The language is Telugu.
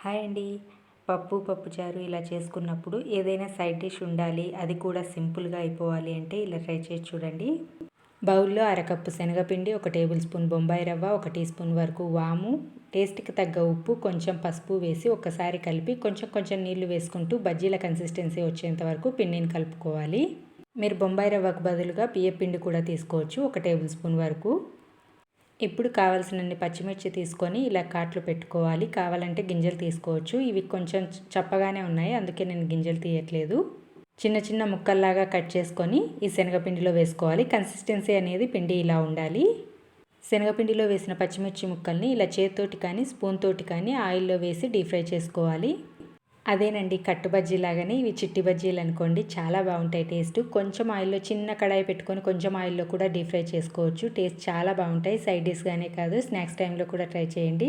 హాయ్ అండి. పప్పుచారు ఇలా చేసుకున్నప్పుడు ఏదైనా సైడ్ డిష్ ఉండాలి, అది కూడా సింపుల్గా అయిపోవాలి అంటే ఇలా ట్రై చేసి చూడండి. బౌల్లో అరకప్పు శనగపిండి, 1 టేబుల్ స్పూన్ బొంబాయి రవ్వ, 1 టీ స్పూన్ వరకు వాము, టేస్ట్కి తగ్గ ఉప్పు, కొంచెం పసుపు వేసి ఒక్కసారి కలిపి కొంచెం కొంచెం నీళ్లు వేసుకుంటూ బజ్జీల కన్సిస్టెన్సీ వచ్చేంత వరకు పిండిని కలుపుకోవాలి. మీరు బొంబాయి రవ్వకు బదులుగా బియ్యపిండి కూడా తీసుకోవచ్చు, 1 టేబుల్ స్పూన్ వరకు. ఇప్పుడు కావాల్సినన్ని పచ్చిమిర్చి తీసుకొని ఇలా కాట్లు పెట్టుకోవాలి. కావాలంటే గింజలు తీసుకోవచ్చు. ఇవి కొంచెం చప్పగానే ఉన్నాయి, అందుకే నేను గింజలు తీయట్లేదు. చిన్న చిన్న ముక్కల్లాగా కట్ చేసుకొని ఈ శనగపిండిలో వేసుకోవాలి. కన్సిస్టెన్సీ అనేది పిండి ఇలా ఉండాలి. శనగపిండిలో వేసిన పచ్చిమిర్చి ముక్కల్ని ఇలా చేతితోటి కానీ స్పూన్ తోటి కానీ ఆయిల్లో వేసి డీప్ ఫ్రై చేసుకోవాలి. అదేనండి, కట్టు బజ్జీ లాగానే ఇవి చిట్టి బజ్జీలు అనుకోండి, చాలా బాగుంటాయి టేస్ట్. కొంచెం ఆయిల్లో చిన్న కడాయి పెట్టుకొని కొంచెం ఆయిల్లో కూడా డీప్ ఫ్రై చేసుకోవచ్చు. టేస్ట్ చాలా బాగుంటాయి. సైడ్ డిష్గానే కాదు, స్నాక్స్ టైంలో కూడా ట్రై చేయండి.